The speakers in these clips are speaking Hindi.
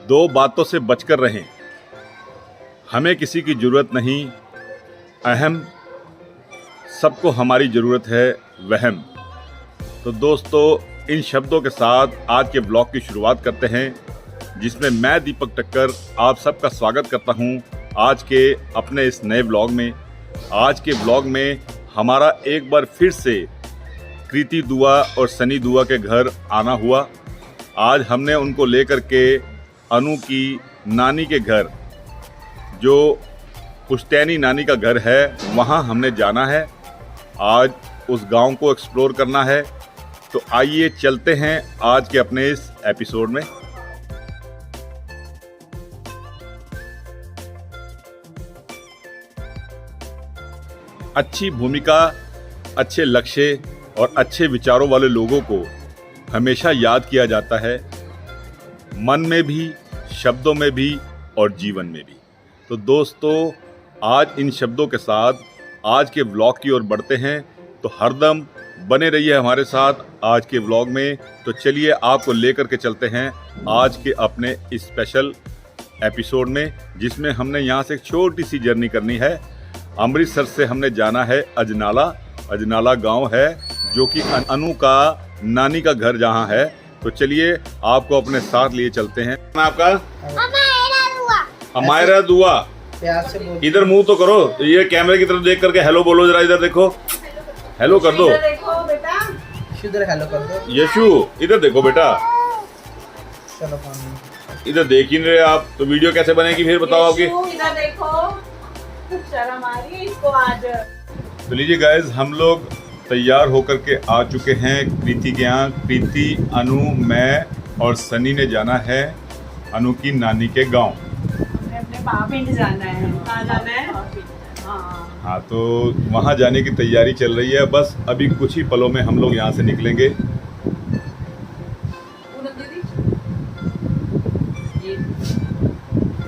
दो बातों से बचकर रहें। हमें किसी की ज़रूरत नहीं, अहम, सबको हमारी ज़रूरत है वहम। तो दोस्तों, इन शब्दों के साथ आज के ब्लॉग की शुरुआत करते हैं, जिसमें मैं दीपक टक्कर आप सबका स्वागत करता हूं आज के अपने इस नए ब्लॉग में। आज के ब्लॉग में हमारा एक बार फिर से कृति दुआ और सनी दुआ के घर आना हुआ। आज हमने उनको लेकर के अनु की नानी के घर, जो पुश्तैनी नानी का घर है, वहाँ हमने जाना है। आज उस गांव को एक्सप्लोर करना है। तो आइए चलते हैं आज के अपने इस एपिसोड में। अच्छी भूमिका, अच्छे लक्ष्य और अच्छे विचारों वाले लोगों को हमेशा याद किया जाता है, मन में भी, शब्दों में भी और जीवन में भी। तो दोस्तों, आज इन शब्दों के साथ आज के व्लॉग की ओर बढ़ते हैं। तो हरदम बने रहिए हमारे साथ आज के व्लॉग में। तो चलिए आपको लेकर के चलते हैं आज के अपने इस स्पेशल एपिसोड में, जिसमें हमने यहाँ से एक छोटी सी जर्नी करनी है। अमृतसर से हमने जाना है अजनाला। अजनाला गांव है जो कि अनु का नानी का घर जहां है। तो चलिए आपको अपने साथ लिए चलते हैं। आपका अमायरा दुआ, इधर मुंह तो करो, ये कैमरे की तरफ देख करके हेलो बोलो जरा। इधर देखो, हेलो कर दो। देखो बेटा, इधर हेलो कर दो। यशु इधर देखो बेटा, चलो इधर देख ही नहीं रहे आप, तो वीडियो कैसे बनेगी फिर बताओ आपकी। इधर देखो, शर्म आ रही है इसको आज। तो लीजिए गाइस, हम लोग तैयार होकर के आ चुके हैं कृति के यहाँ। कृति, अनु, मैं और सनी ने जाना है अनु की नानी के गांव। अपने पापिंड जाना है। कहाँ जाना है? हाँ, तो वहाँ जाने की तैयारी चल रही है। बस अभी कुछ ही पलों में हम लोग यहाँ से निकलेंगे।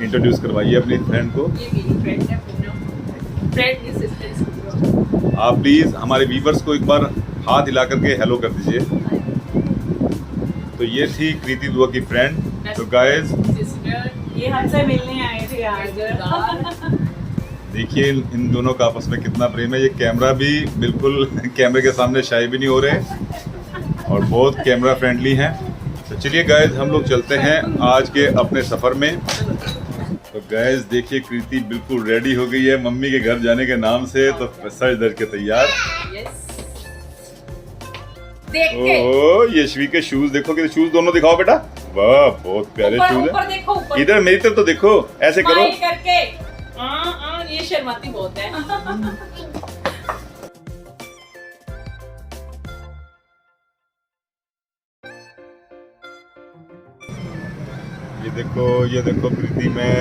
इंट्रोड्यूस करवाइए अपनी फ्रेंड को। ये मेरी फ्रेंड है, आप प्लीज हमारे व्यूवर्स को एक बार हाथ हिला करके हेलो कर दीजिए। तो ये थी कृति दुआ की फ्रेंड। तो गाइस, ये हमसे मिलने आए थे आज। देखिए इन दोनों का आपस में कितना प्रेम है। ये कैमरा भी बिल्कुल कैमरे के सामने शाय भी नहीं हो रहे और बहुत कैमरा फ्रेंडली हैं। तो चलिए गाइस, हम लोग चलते हैं आज के अपने सफ़र में। तो गाइस देखिए, कृति बिल्कुल रेडी हो गई है मम्मी के घर जाने के नाम से। तो सज धज के तैयार। ओ यशवी के शूज देखो, कि शूज दोनों दिखाओ बेटा। वाह, बहुत प्यारे शूज है। इधर मेरी तरफ तो देखो, ऐसे करो करके। ये शर्माती बहुत है। ये देखो कृति में,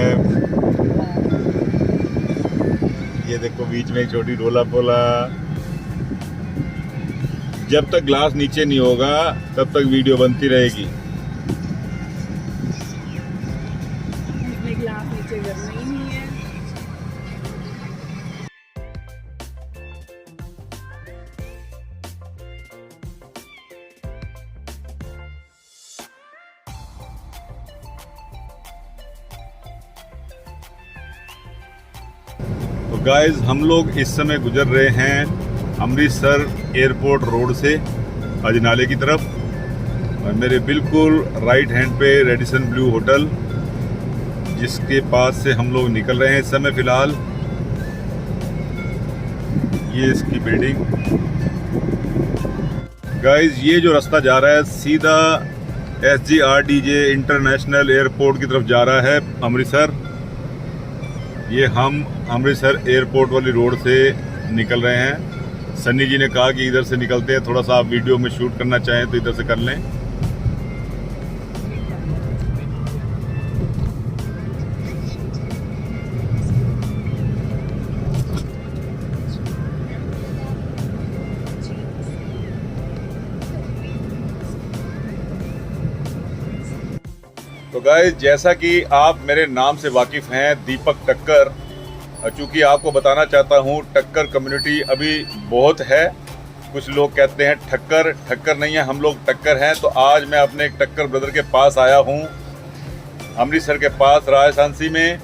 ये देखो बीच में एक छोटी रोला पोला। जब तक ग्लास नीचे नहीं होगा तब तक वीडियो बनती रहेगी। ग्लास नीचे करना ही नहीं है। तो गाइस, हम लोग इस समय गुजर रहे हैं अमृतसर एयरपोर्ट रोड से अजनाले की तरफ। और मेरे बिल्कुल राइट हैंड पे रेडिसन ब्लू होटल, जिसके पास से हम लोग निकल रहे हैं इस समय फ़िलहाल। ये इसकी बिल्डिंग। गाइस, ये जो रास्ता जा रहा है सीधा SGRDJ इंटरनेशनल एयरपोर्ट की तरफ जा रहा है अमृतसर। ये हम अमृतसर एयरपोर्ट वाली रोड से निकल रहे हैं। सन्नी जी ने कहा कि इधर से निकलते हैं, थोड़ा सा आप वीडियो में शूट करना चाहें तो इधर से कर लें। तो गाइस, जैसा कि आप मेरे नाम से वाकिफ़ हैं, दीपक टक्कर, चूँकि आपको बताना चाहता हूँ टक्कर कम्युनिटी अभी बहुत है। कुछ लोग कहते हैं ठक्कर, ठक्कर नहीं है, हम लोग टक्कर हैं। तो आज मैं अपने एक टक्कर ब्रदर के पास आया हूँ अमृतसर के पास राजस्थान में।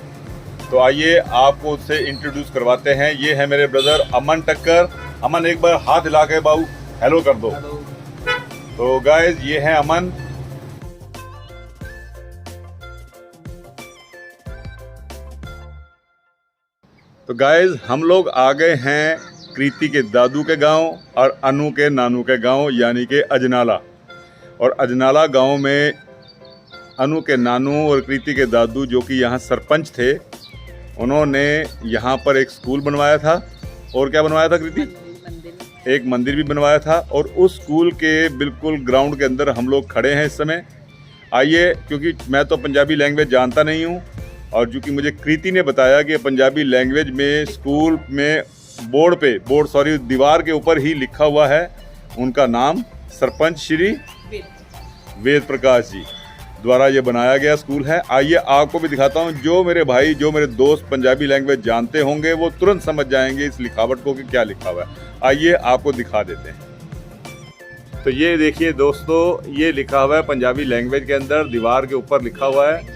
तो आइए आपको उससे इंट्रोड्यूस करवाते हैं। ये है मेरे ब्रदर अमन टक्कर। अमन एक बार हाथ हिला के बाबू हेलो कर दो। तो गाइस ये है अमन। तो गाइस हम लोग आ गए हैं कृति के दादू के गांव और अनु के नानू के गांव यानी कि अजनाला। और अजनाला गांव में अनु के नानू और कृति के दादू जो कि यहाँ सरपंच थे, उन्होंने यहाँ पर एक स्कूल बनवाया था। और क्या बनवाया था कृति? एक मंदिर भी बनवाया था। और उस स्कूल के बिल्कुल ग्राउंड के अंदर हम लोग खड़े हैं इस समय। आइए, क्योंकि मैं तो पंजाबी लैंग्वेज जानता नहीं हूँ और चूँकि मुझे कृति ने बताया कि पंजाबी लैंग्वेज में स्कूल में दीवार के ऊपर ही लिखा हुआ है उनका नाम, सरपंच श्री वेद प्रकाश जी द्वारा ये बनाया गया स्कूल है। आइए आपको भी दिखाता हूँ। जो मेरे भाई, जो मेरे दोस्त पंजाबी लैंग्वेज जानते होंगे वो तुरंत समझ जाएंगे इस लिखावट को कि क्या लिखा हुआ है। आइए आपको दिखा देते हैं। तो ये देखिए दोस्तों, ये लिखा हुआ है पंजाबी लैंग्वेज के अंदर, दीवार के ऊपर लिखा हुआ है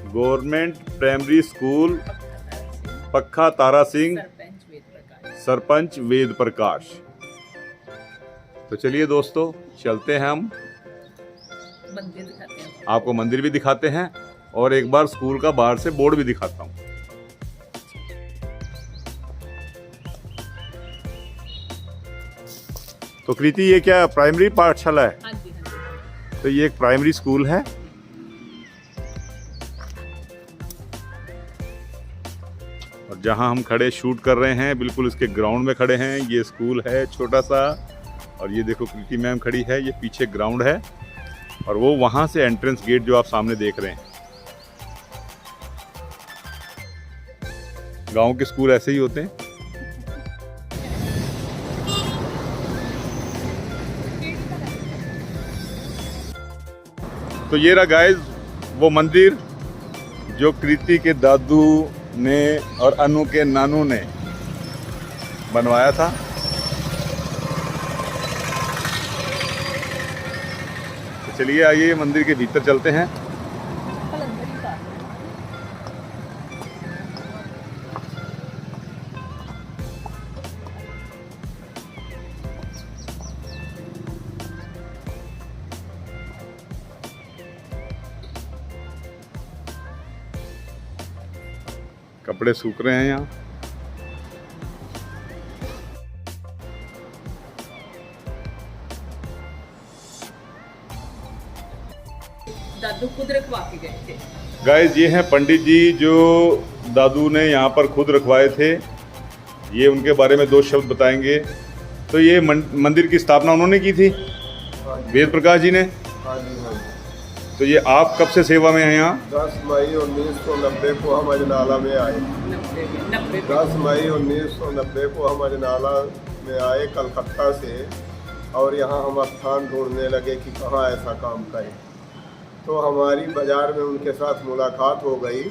government primary school पक्खा Tara Singh, sarpanch Ved Prakash. तो चलिए दोस्तों चलते हैं, हम मंदिर दिखाते हैं, आपको मंदिर भी दिखाते हैं और एक बार स्कूल का बाहर से बोर्ड भी दिखाता हूँ। तो कृति ये क्या प्राइमरी पाठशाला है? हाँ जी, हाँ जी। तो ये एक प्राइमरी स्कूल है। और जहां हम खड़े शूट कर रहे हैं बिल्कुल इसके ग्राउंड में खड़े हैं। ये स्कूल है छोटा सा। और ये देखो कृति मैम खड़ी है, ये पीछे ग्राउंड है और वो वहां से एंट्रेंस गेट जो आप सामने देख रहे हैं। गांव के स्कूल ऐसे ही होते हैं। तो ये रहा गाइस वो मंदिर जो कृति के दादू ने और अनु के नानू ने बनवाया था। तो चलिए आइए मंदिर के भीतर चलते हैं। कपड़े सूख रहे हैं यहाँ। दादू खुद रखवा के गए थे। गाइस ये हैं पंडित जी जो दादू ने यहाँ पर खुद रखवाए थे। ये उनके बारे में दो शब्द बताएंगे। तो ये मंदिर की स्थापना उन्होंने की थी, वेद प्रकाश जी ने। तो ये आप कब से सेवा में हैं यहाँ? 10 मई 1990 को हम अजनाला में आए। 10 मई 1990 को हम अजनाला में आए कलकत्ता से। और यहाँ हम स्थान ढूंढने लगे कि कहाँ ऐसा काम करें। तो हमारी बाज़ार में उनके साथ मुलाकात हो गई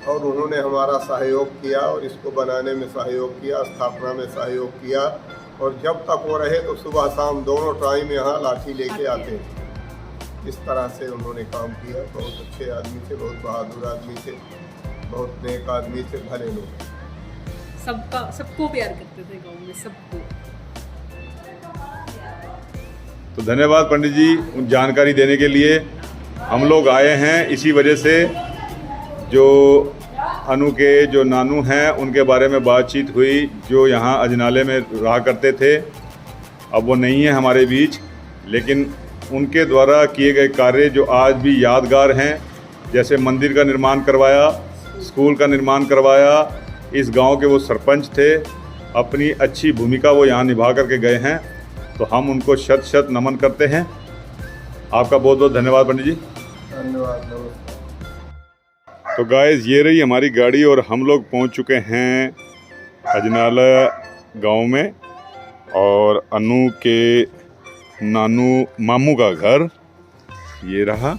और उन्होंने हमारा सहयोग किया और इसको बनाने में सहयोग किया, स्थापना में सहयोग किया। और जब तक वो रहे तो सुबह शाम दोनों टाइम यहाँ लाठी लेके आते थे। इस तरह से उन्होंने काम किया। बहुत अच्छे आदमी थे, बहुत बहादुर आदमी थे, बहुत नेक आदमी थे, भले लोग। सबको प्यार करते थे गाँव में, सबको। तो धन्यवाद पंडित जी उन जानकारी देने के लिए। हम लोग आए हैं इसी वजह से, जो अनु के जो नानू हैं उनके बारे में बातचीत हुई, जो यहाँ अजनाले में रहा करते थे। अब वो नहीं है हमारे बीच, लेकिन उनके द्वारा किए गए कार्य जो आज भी यादगार हैं, जैसे मंदिर का निर्माण करवाया, स्कूल का निर्माण करवाया। इस गांव के वो सरपंच थे, अपनी अच्छी भूमिका वो यहाँ निभा करके गए हैं। तो हम उनको शत शत नमन करते हैं। आपका बहुत बहुत धन्यवाद पंडित जी। धन्यवाद, नमस्कार। तो गाइस ये रही हमारी गाड़ी और हम लोग पहुंच चुके हैं अजनाला गांव में। और अनु के नानू मामू का घर ये रहा।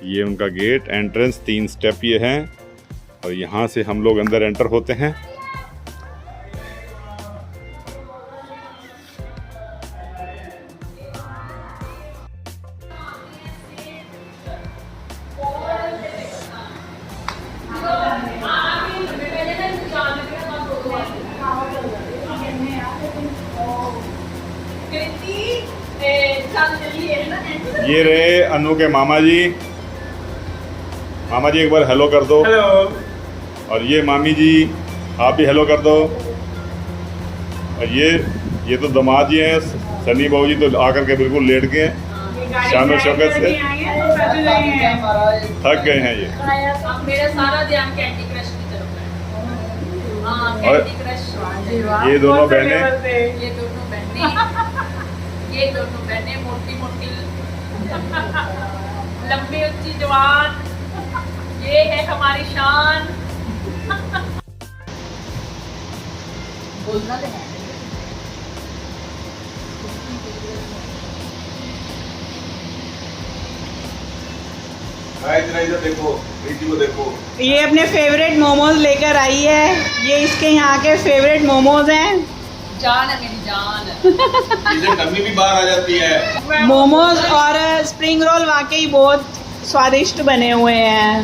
ये उनका गेट एंट्रेंस, 3 स्टेप ये हैं और यहाँ से हम लोग अंदर एंटर होते हैं। ये रहे अनु के मामा जी। मामा जी एक बार हेलो कर दो। हेलो। और ये मामी जी, आप भी हेलो कर दो। और ये तो दामाद जी हैं, सनी बाबू जी तो आकर के बिल्कुल लेट गए हैं शान और शौकत से। थक गए हैं ये। मेरा सारा ध्यान कैंडी क्रश की तरफ है। हाँ, और कैंडी क्रश। ये दोनों बहनें, ये दोनों बहनें मोटी मोटी लंबी ऊंची जवान, ये है हमारी शान। बोलना तो है। इधर देखो, प्रीति को देखो। ये अपने फेवरेट मोमोज लेकर आई है। ये इसके यहाँ के फेवरेट मोमोज हैं। जान है मेरी जान। इसे टम्मी भी बाहर आ जाती है। मोमोज और स्प्रिंग रोल वाकई बहुत स्वादिष्ट बने हुए हैं।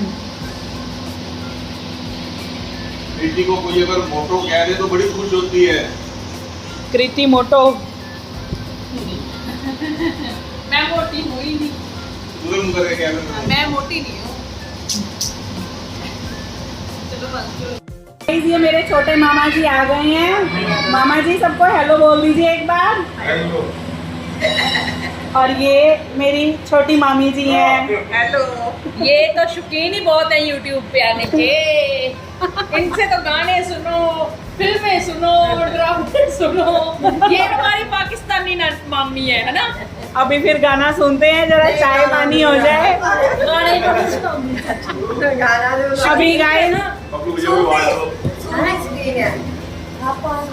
प्रीति को कोई अगर मोटो कह दे तो बड़ी खुश होती है। कृति मोटो। मैं मोटी हुई नहीं। पूरे मुंह करके क्या करना? मैं मोटी नहीं हूँ। चलो बस। ये मेरे छोटे मामा जी आ गए हैं। मामा जी सबको हेलो बोल दीजिए एक बार। हेलो। और ये मेरी छोटी मामी जी हैं। हेलो। ये तो शौकीन ही बहुत है यूट्यूब पे आने के। इनसे तो गाने सुनो, फिल्में सुनो, ड्रामे सुनो। ये हमारी पाकिस्तानी मामी है ना। अभी फिर गाना सुनते हैं, जरा चाय पानी हो जाए। अभी गाए ना,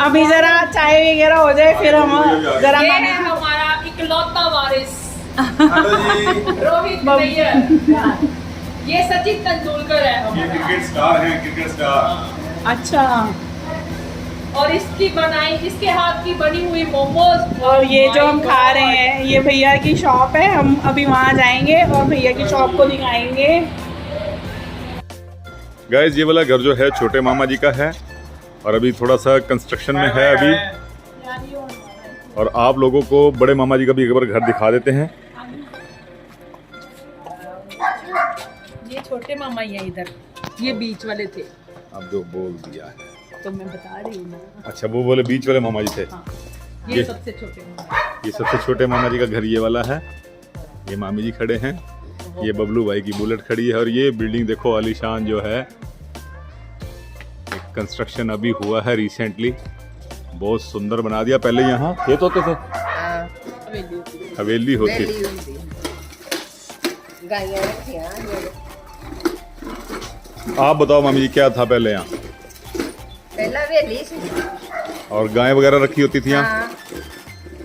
अभी जरा चाय वगैरह हो जाए, फिर हम जरा ये है हमारा इकलौता वारिस हेलो जी। रोहित नैयर। ये सचिन तेंदुलकर है ये हमारा। क्रिकेट स्टार हैं, क्रिकेट स्टार। अच्छा। और इसके हाथ की बनी हुई मोमोज। और ये जो हम खा रहे हैं, ये भैया की शॉप है। हम अभी वहाँ जाएंगे और भैया की शॉप को दिखाएंगे। गाइस ये वाला घर जो है छोटे मामा जी का है और अभी थोड़ा सा कंस्ट्रक्शन में है अभी। और आप लोगों को बड़े मामा जी का भी एक बार घर दिखा देते हैं। ये छोटे मामा ही है इधर, ये बीच वाले थे। अब जो बोल दिया है तो मैं बता रही हूँ ना। अच्छा, वो बोले बीच वाले मामा जी थे। ये सबसे छोटे मामा। ये सबसे छोटे मामा जी का घर ये वाला है। ये मामी जी खड़े हैं, ये बबलू भाई की बुलेट खड़ी है। और ये बिल्डिंग देखो आलीशान जो है, कंस्ट्रक्शन अभी हुआ है रिसेंटली, बहुत सुंदर बना दिया। पहले यहाँ खेत होते थे, हवेली होती। आप बताओ मामी जी, क्या था पहले यहाँ? पहला हवेली सी। और गाय वगैरह रखी होती थी यहाँ। हाँ,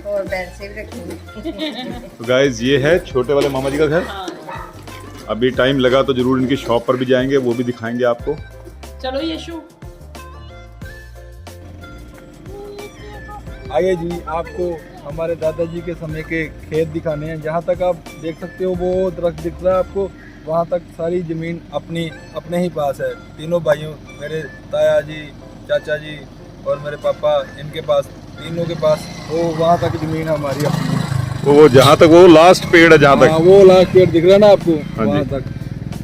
और भैंसे भी रखी। तो गाइस ये है छोटे वाले मामा जी का घर। अभी टाइम लगा तो जरूर इनकी शॉप पर भी जाएंगे, वो भी दिखाएंगे आपको। चलो यशु। आइए जी, आपको हमारे दादाजी के समय के खेत दिखाने हैं। जहाँ तक आप देख सकते हो वो दरख्त दिख रहा है आपको, वहाँ तक सारी ज़मीन अपने ही पास है। तीनों भाइयों, मेरे ताया जी, चाचा जी और मेरे पापा, इनके पास, तीनों के पास वो वहाँ तक ज़मीन हमारी अपनी। तो वो जहाँ तक वो लास्ट पेड़ है, जहाँ हाँ, तक वो लास्ट पेड़ दिख रहा है ना आपको, हाँ वहाँ जी। तक।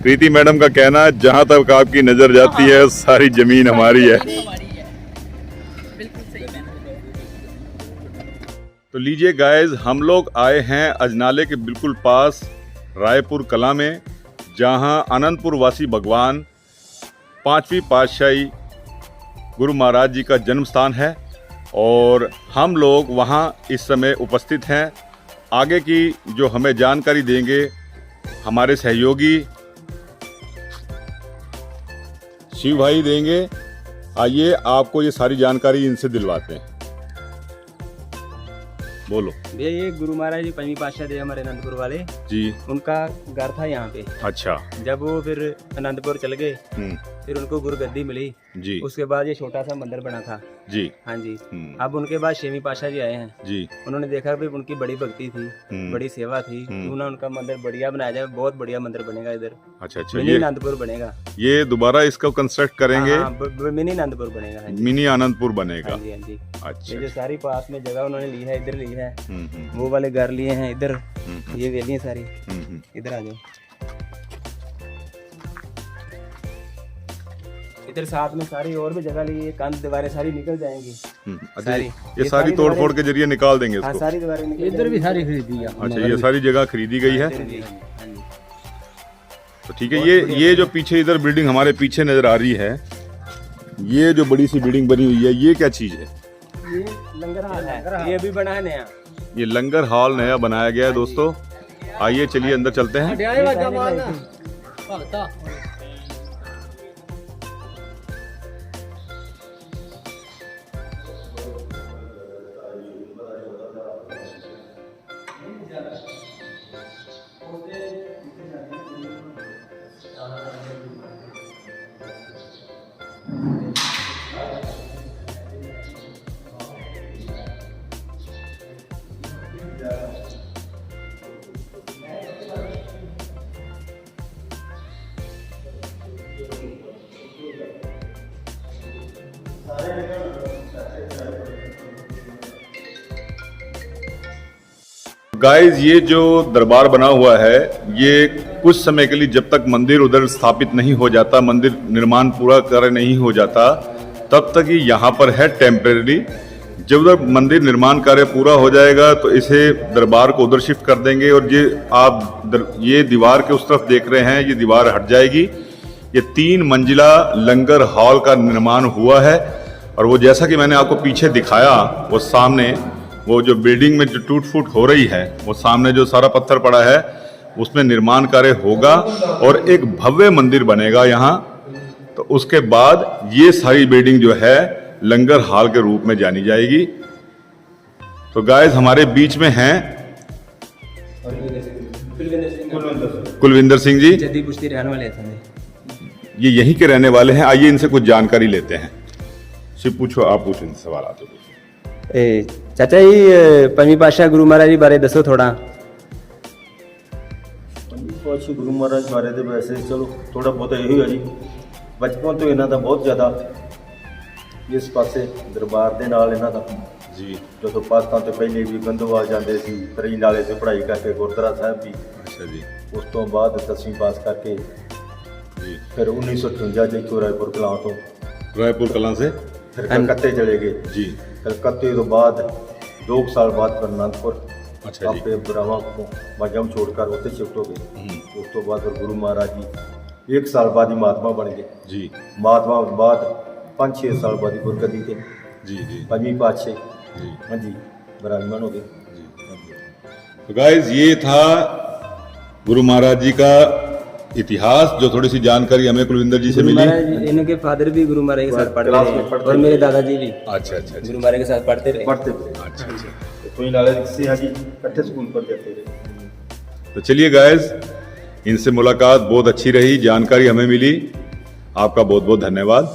प्रीति मैडम का कहना है जहाँ तक आपकी नजर जाती है सारी जमीन हमारी है। बिल्कुल सही कहना। तो लीजिए गाइस, हम लोग आए हैं अजनाले के बिल्कुल पास रायपुर कला में, जहाँ अनंतपुर वासी भगवान 5वीं पातशाही गुरु महाराज जी का जन्म स्थान है। और हम लोग वहाँ इस समय उपस्थित हैं। आगे की जो हमें जानकारी देंगे हमारे सहयोगी शिव भाई देंगे। आइए आपको ये सारी जानकारी इनसे दिलवाते हैं। बोलो भैया। ये गुरु महाराज जी 5वीं पातशाह थे हमारे अनंतपुर वाले जी। उनका घर था यहाँ पे। अच्छा। जब वो फिर अनंतपुर चल गए फिर उनको गुरगद्दी मिली। जी उसके बाद ये छोटा सा मंदिर बना था। जी। हाँ जी। अब उनके बाद छेवीं पातशाह जी आए हैं जी। उन्होंने देखा भी उनकी बड़ी भक्ति थी, बड़ी सेवा थी, तो उन्होंने उनका मंदिर बढ़िया बनाया जाए, बहुत बढ़िया मंदिर बनेगा इधर। अच्छा अच्छा। मिनी आनंदपुर बनेगा। ये दोबारा इसको कंस्ट्रक्ट करेंगे। मिनी आनंदपुर बनेगा। हाँ जी। मिनी आनंदपुर बनेगा। हाँ जी हाँ जी। अच्छा। ये जो सारी पास में जगह उन्होंने ली है, इधर ली है, वो वाले घर लिए हैं इधर, ये वेलियां सारी इधर आ जाओ। इधर साथ में सारी और भी जगह ली है, कंध दीवारें सारी निकल जाएंगी। सारी ये सारी तोड़ फोड़ के जरिए निकाल देंगे हाँ, इसको। सारी दीवारें निकल इधर भी सारी खरीदी है। अच्छा, ये सारी जगह खरीदी गई है। जाएंगी। हाँ जी। तो ठीक है, ये जो पीछे इधर बिल्डिंग हमारे पीछे नजर आ रही है, ये जो बड़ी सी बिल्डिंग बनी हुई है, ये क्या चीज है? ये लंगर हाल है, ये अभी बना है नया। ये लंगर हॉल नया बनाया गया है दोस्तों। आइए चलिए अंदर चलते हैं। गाइस, ये जो दरबार बना हुआ है, ये कुछ समय के लिए, जब तक मंदिर उधर स्थापित नहीं हो जाता, मंदिर निर्माण पूरा कार्य नहीं हो जाता, तब तक ये यहाँ पर है टेम्परेरी। जब उधर मंदिर निर्माण कार्य पूरा हो जाएगा तो इसे दरबार को उधर शिफ्ट कर देंगे। और ये आप ये दीवार के उस तरफ देख रहे हैं, ये दीवार हट जाएगी। ये 3 मंजिला लंगर हॉल का निर्माण हुआ है। और वो जैसा कि मैंने आपको पीछे दिखाया, वो सामने वो जो बिल्डिंग में जो टूट फूट हो रही है, वो सामने जो सारा पत्थर पड़ा है, उसमें निर्माण कार्य होगा और एक भव्य मंदिर बनेगा यहाँ। तो उसके बाद ये सारी बिल्डिंग जो है लंगर हॉल के रूप में जानी जाएगी। तो गाइस, हमारे बीच में हैं कुलविंदर सिंह जी। जद्दी पुश्ती रहने वाले थे, ये यहीं के रहने वाले हैं। आइए इनसे कुछ जानकारी लेते हैं। सिर्फ पूछो, आप पूछो इनसे सवाल आते पूछो। चाचा जी, 5वीं पातशाह गुरु महाराज जी बारे दसो थोड़ा। ਪਾਤਸ਼ਾਹ ਗੁਰੂ ਮਹਾਰਾਜ ਬਾਰੇ ਤੇ ਵੈਸੇ ਚਲੋ ਥੋੜਾ ਬਹੁਤ ਇਹੀ ਹੈ ਜੀ, ਬਚਪਨ ਤੋਂ ਇਹਨਾਂ ਦਾ ਬਹੁਤ ਜ਼ਿਆਦਾ ਇਸ ਪਾਸੇ ਦਰਬਾਰ ਦੇ ਨਾਲ ਇਹਨਾਂ ਦਾ ਜੀ। ਜਦੋਂ ਪਾਕਿਸਤਾਨ ਤੋਂ ਪਹਿਲੇ ਵੀ ਗੰਦੋਵਾਲ ਜਾਂਦੇ ਸੀ, ਤਰੀ ਨਾਲੇ ਤੋਂ ਪੜ੍ਹਾਈ ਕਰਕੇ ਗੁਰਦੁਆਰਾ ਸਾਹਿਬ ਵੀ। ਅੱਛਾ ਜੀ। ਉਸ ਤੋਂ ਬਾਅਦ 10ਵੀਂ ਪਾਸ ਕਰਕੇ ਜੀ ਫਿਰ 1958 ਚ ਇੱਥੋਂ ਰਾਏਪੁਰ ਕਲਾਂ ਤੋਂ रायपुर कलां से ਫਿਰ ਕਲਕੱਤੇ ਚਲੇ ਗਏ जी। ਕਲਕੱਤੇ ਤੋਂ ਬਾਅਦ 2 ਸਾਲ ਬਾਅਦ ਫਿਰ ਅਨੰਦਪੁਰ अच्छा जी। ਆਪੇ ਬਰਾਵਾਂ ਤੋਂ ਮਾਝਮ ਛੋੜ ਕਰ ਉੱਥੇ ਸ਼ਿਫਟ ਹੋ ਗਏ। ਉਸ ਤੋਂ ਬਾਅਦ ਫਿਰ ਗੁਰੂ ਮਹਾਰਾਜ ਜੀ 1 ਸਾਲ ਬਾਅਦ ਹੀ ਮਹਾਤਮਾ ਬਣ ਗਏ। जी ਮਹਾਤਮਾ ਤੋਂ ਬਾਅਦ 5-6 ਸਾਲ ਬਾਅਦ ਹੀ ਗੁਰਗੱਦੀ ਤੇ जी जी 5ਵੀਂ ਪਾਤਸ਼ਾਹ जी ਹਾਂਜੀ ਵਿਰਾਜमान हो गए। तो गाइस, ये था गुरु महाराज जी का इतिहास, जो थोड़ी सी जानकारी हमें कुलविंदर जी से गुरु मिली। महाराज, इनके फादर भी गुरु महाराज के साथ पढ़ते क्लास में रहे पढ़ते और मेरे दादाजी भी अच्छा अच्छा अच्छा गुरु महाराज के साथ पढ़ते रहे। पढ़ते थे अच्छा अच्छा। कोई नाले से हाजी इकट्ठे स्कूल पर जाते थे। तो चलिए गाइस, इनसे मुलाकात बहुत अच्छी रही, जानकारी हमें मिली। आपका बहुत बहुत धन्यवाद।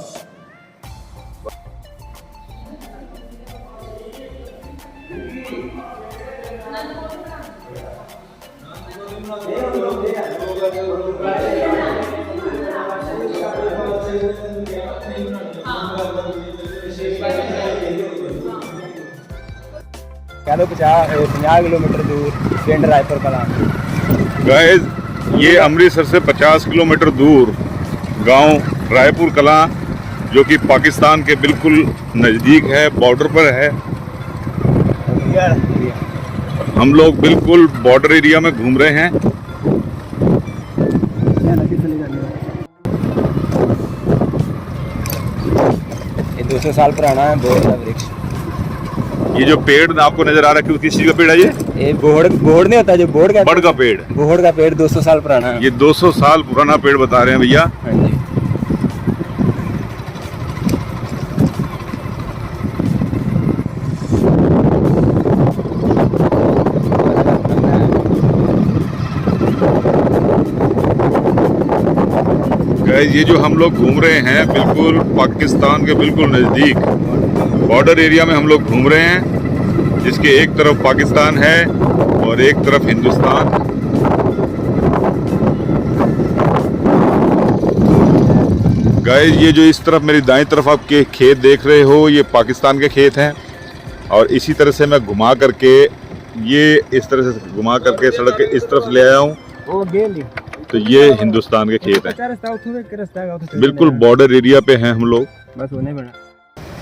कह लो 50 किलोमीटर दूर पिंड रायपुर कलां। गाइस, ये अमृतसर से 50 किलोमीटर दूर गांव रायपुर कलां, जो कि पाकिस्तान के बिल्कुल नज़दीक है, बॉर्डर पर है। हम लोग बिल्कुल बॉर्डर एरिया में घूम रहे हैं। ये 200 साल पुराना है बोहड़ का वृक्ष। ये जो पेड़ आपको नजर आ रहा है, किस चीज का पेड़ है ये? बोहड़ नहीं होता जो बोहड़ का बड़ का पेड़। बोहड़ का पेड़ 200 साल पुराना है। ये 200 साल पुराना पेड़ बता रहे हैं भैया। हाँ जी। गाइस ये जो हम लोग घूम रहे हैं बिल्कुल पाकिस्तान के बिल्कुल नज़दीक बॉर्डर एरिया में हम लोग घूम रहे हैं, जिसके एक तरफ पाकिस्तान है और एक तरफ हिंदुस्तान। गाइस ये जो इस तरफ मेरी दाईं तरफ आप के खेत देख रहे हो ये पाकिस्तान के खेत हैं, और इसी तरह से मैं घुमा करके ये इस तरह से घुमा करके सड़क के इस तरफ ले आया हूँ, तो ये हिंदुस्तान के खेत हैं। बिल्कुल बॉर्डर एरिया पे हैं हम लोग।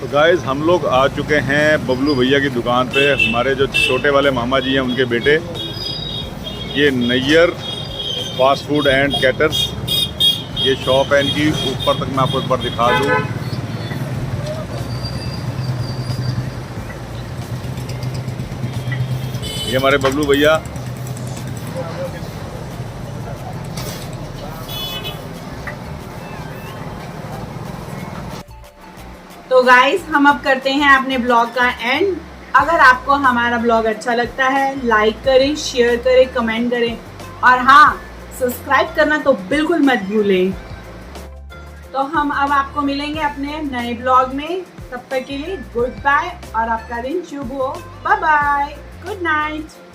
तो गाइस हम लोग आ चुके हैं बबलू भैया की दुकान पे। हमारे जो छोटे वाले मामा जी हैं उनके बेटे, ये Nayyar fast food and caterers ये शॉप है इनकी। ऊपर तक मैं आपको एक बार दिखा दूँ। ये हमारे बबलू भैया। तो गाइस हम अब करते हैं अपने ब्लॉग का एंड। अगर आपको हमारा ब्लॉग अच्छा लगता है लाइक करें, शेयर करें, कमेंट करें और हाँ सब्सक्राइब करना तो बिल्कुल मत भूलें। तो हम अब आपको मिलेंगे अपने नए ब्लॉग में। तब तक के लिए गुड बाय और आपका दिन शुभ हो। Bye bye, good night.